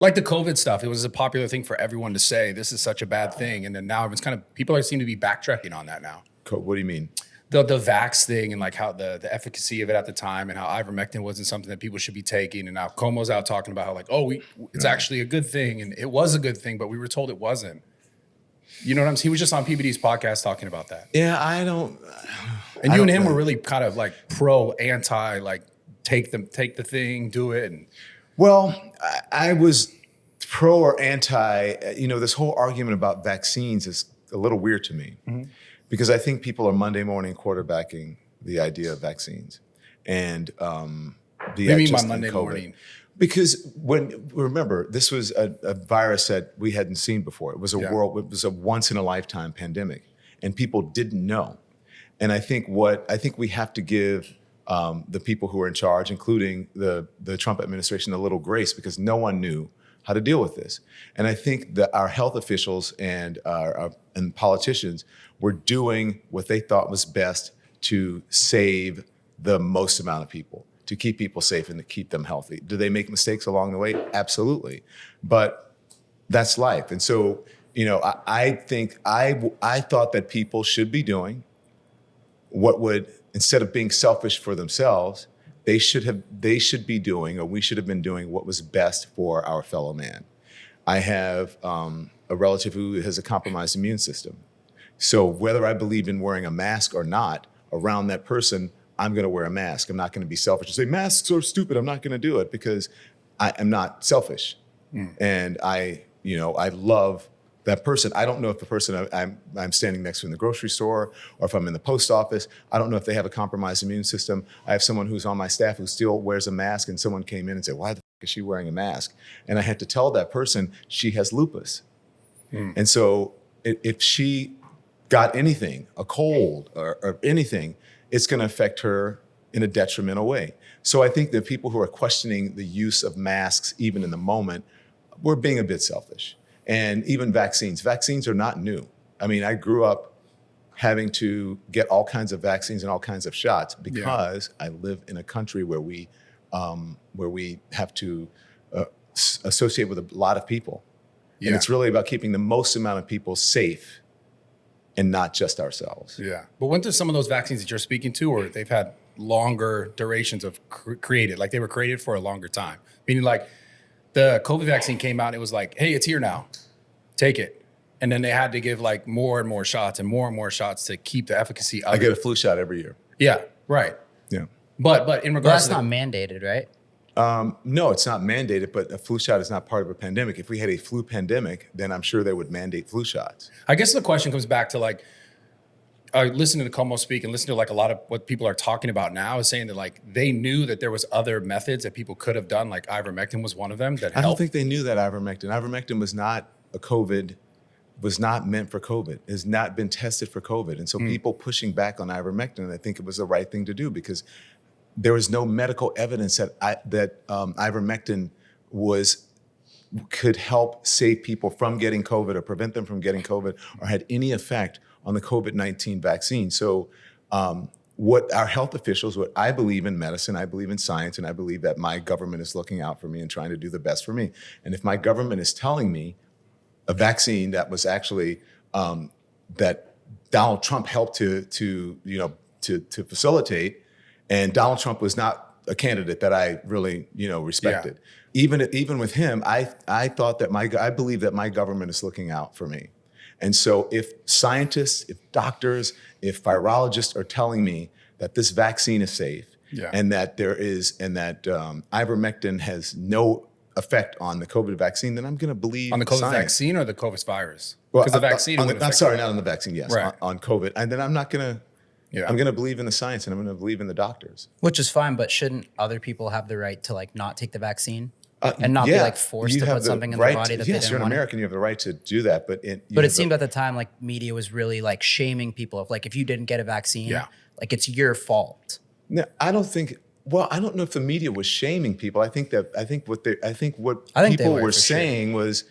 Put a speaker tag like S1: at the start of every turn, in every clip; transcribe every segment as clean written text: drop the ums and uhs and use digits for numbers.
S1: Like the COVID stuff, it was a popular thing for everyone to say, this is such a bad thing. And then now it's kind of, people seem to be backtracking on that now.
S2: What do you mean?
S1: The vax thing and like how the efficacy of it at the time and how ivermectin wasn't something that people should be taking. And now Como's out talking about how like, it's actually a good thing. And it was a good thing, but we were told it wasn't. You know what I'm saying? He was just on PBD's podcast talking about that.
S2: Yeah, I don't.
S1: And you and him were really kind of like anti, like take the thing, do it. And
S2: well, I was pro or anti. This whole argument about vaccines is a little weird to me because I think people are Monday morning quarterbacking the idea of vaccines and
S1: what do you mean by Monday morning?
S2: Because remember, this was a virus that we hadn't seen before. It was it was a once in a lifetime pandemic, and people didn't know. And I think we have to give the people who are in charge, including the Trump administration, a little grace because no one knew how to deal with this. And I think that our health officials and politicians were doing what they thought was best to save the most amount of people, to keep people safe and to keep them healthy. Do they make mistakes along the way? Absolutely. But that's life. And so, I think I thought that people should be doing what would, instead of being selfish for themselves, we should have been doing what was best for our fellow man. I have a relative who has a compromised immune system. So whether I believe in wearing a mask or not, around that person, I'm going to wear a mask. I'm not going to be selfish and say masks are stupid. I'm not going to do it because I am not selfish. And I love that person. I don't know if the person I'm standing next to in the grocery store or if I'm in the post office, I don't know if they have a compromised immune system. I have someone who's on my staff who still wears a mask, and someone came in and said, why the f- is she wearing a mask? And I had to tell that person she has lupus. And so if she got anything, a cold or anything, it's going to affect her in a detrimental way. So I think that people who are questioning the use of masks, even in the moment, we're being a bit selfish. And even vaccines are not new. I mean, I grew up having to get all kinds of vaccines and all kinds of shots because I live in a country where we have to associate with a lot of people. And it's really about keeping the most amount of people safe and not just ourselves.
S1: Yeah. But weren't there some of those vaccines that you're speaking to, or they've had longer durations of created, like they were created for a longer time? Meaning like the COVID vaccine came out and it was like, hey, it's here now, take it. And then they had to give like more and more shots to keep the efficacy up.
S2: I get a flu shot every year.
S1: Yeah, right.
S2: Yeah.
S1: But in regards
S3: that's not mandated, right?
S2: No, it's not mandated, but a flu shot is not part of a pandemic. If we had a flu pandemic, then I'm sure they would mandate flu shots.
S1: I guess the question comes back to like, listening to Como speak and listening to like a lot of what people are talking about now is saying that like they knew that there was other methods that people could have done, like ivermectin was one of them that helped.
S2: I don't think they knew that ivermectin. Ivermectin was not meant for COVID. It has not been tested for COVID. And so people pushing back on ivermectin, I think it was the right thing to do because there was no medical evidence that ivermectin could help save people from getting COVID or prevent them from getting COVID or had any effect on the COVID-19 vaccine. So what our health officials, what I believe in medicine, I believe in science, and I believe that my government is looking out for me and trying to do the best for me. And if my government is telling me a vaccine that was actually that Donald Trump helped to facilitate, and Donald Trump was not a candidate that I really respected. Yeah. Even with him, I thought that I believe that my government is looking out for me. And so if scientists, if doctors, if virologists are telling me that this vaccine is safe and that ivermectin has no effect on the COVID vaccine, then I'm going to believe
S1: on the COVID vaccine or the COVID virus. Because the vaccine.
S2: I'm sorry, not on the vaccine. Yes,
S1: right.
S2: on COVID, and then I'm not going to. Yeah. I'm going to believe in the science and I'm going to believe in the doctors.
S3: Which is fine, but shouldn't other people have the right to like not take the vaccine and not be like forced to put something in their body that they didn't want?
S2: Yes, you're an American, you have the right to do that. But
S3: it seemed at the time like media was really like shaming people of like, if you didn't get a vaccine, like it's your fault.
S2: No, I don't know if the media was shaming people. I think what people were saying was,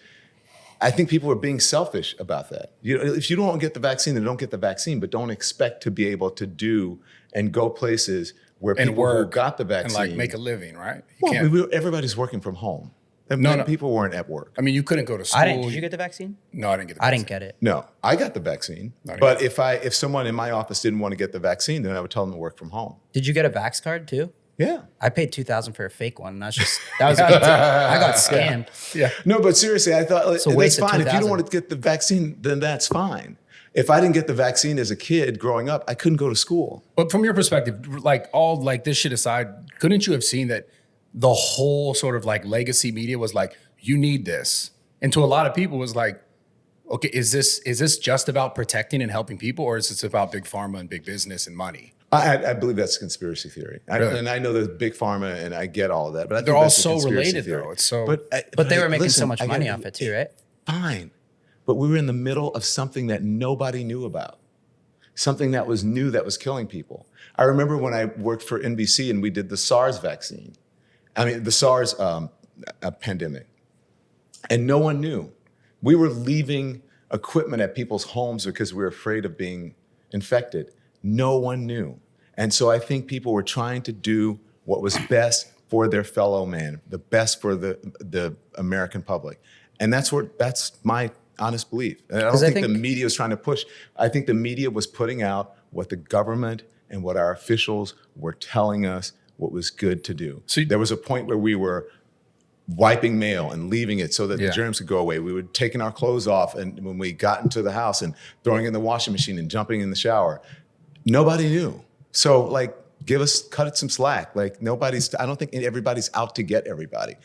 S2: I think people were being selfish about that. If you don't get the vaccine, then don't get the vaccine, but don't expect to be able to do and go places where people who got the vaccine
S1: and like make a living, right?
S2: Everybody's working from home.
S1: No.
S2: People weren't at work.
S1: I mean, you couldn't go to school.
S3: Did you get the vaccine?
S1: No, I didn't get the
S3: I
S1: vaccine.
S3: didn't get it.
S2: No, I got the vaccine. But if someone in my office didn't want to get the vaccine, then I would tell them to work from home.
S3: Did you get a Vax card too?
S2: Yeah.
S3: I paid $2,000 for a fake one. That was I got scammed.
S1: Yeah.
S2: No, but seriously, I thought
S3: So
S2: that's
S3: waste of
S2: fine. If you don't
S3: $2,000.
S2: want to get the vaccine, then that's fine. If I didn't get the vaccine as a kid growing up, I couldn't go to school.
S1: But from your perspective, like this shit aside, couldn't you have seen that the whole sort of like legacy media was like, you need this, and to a lot of people was like, okay, is this just about protecting and helping people, or is this about big pharma and big business and money?
S2: I believe that's a conspiracy theory.
S1: Really?
S2: And I know there's big pharma, and I get all of that. But I think
S1: They're all
S2: that's a
S1: so
S2: conspiracy
S1: related,
S2: theory.
S1: though. It's so.
S3: But they were making
S2: listen,
S3: so much
S2: I
S3: money
S2: gotta-
S3: off it too, right?
S2: Fine. But we were in the middle of something that nobody knew about, something that was new that was killing people. I remember when I worked for NBC and we did the SARS vaccine. I mean, the SARS pandemic. And no one knew. We were leaving equipment at people's homes because we were afraid of being infected. No one knew. And so I think people were trying to do what was best for their fellow man, the best for the American public. And that's my honest belief. And I don't think the media was trying to push. I think the media was putting out what the government and what our officials were telling us what was good to do.
S1: So
S2: there was a point where we were wiping mail and leaving it so that the germs could go away. We were taking our clothes off and when we got into the house and throwing it in the washing machine and jumping in the shower. Nobody knew. So like, cut it some slack. Like I don't think everybody's out to get everybody.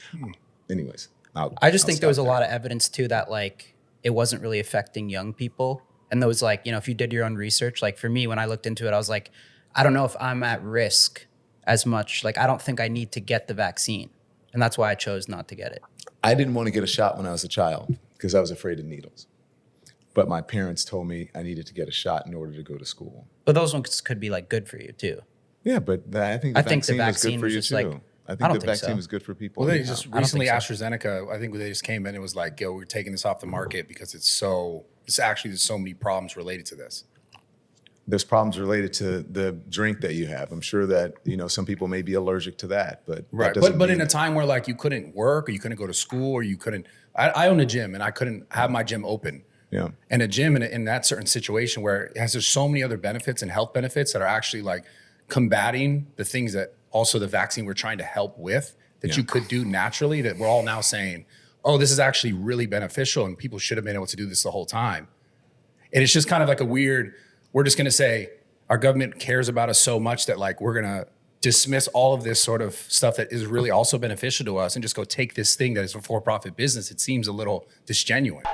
S2: Anyways.
S3: I just think there was a lot of evidence too that like it wasn't really affecting young people. And those like, if you did your own research, like for me, when I looked into it, I was like, I don't know if I'm at risk as much. Like, I don't think I need to get the vaccine. And that's why I chose not to get it.
S2: I didn't want to get a shot when I was a child because I was afraid of needles. But my parents told me I needed to get a shot in order to go to school.
S3: But those ones could be like good for you too.
S2: Yeah, but I think the vaccine was good for you too. I think the vaccine was good for people.
S1: Well, they just recently AstraZeneca, I think they just came in and was like, yo, we're taking this off the market because there's so many problems related to this.
S2: There's problems related to the drink that you have. I'm sure that, some people may be allergic to that, but
S1: right. But in a time where like you couldn't work or you couldn't go to school or you couldn't, I own a gym and I couldn't have my gym open.
S2: Yeah.
S1: And a gym in that certain situation where there's so many other benefits and health benefits that are actually like combating the things that also the vaccine we're trying to help with that you could do naturally, that we're all now saying, oh, this is actually really beneficial and people should have been able to do this the whole time. And it's just kind of like we're just going to say our government cares about us so much that like we're going to dismiss all of this sort of stuff that is really also beneficial to us and just go take this thing that is a for-profit business. It seems a little disgenuine.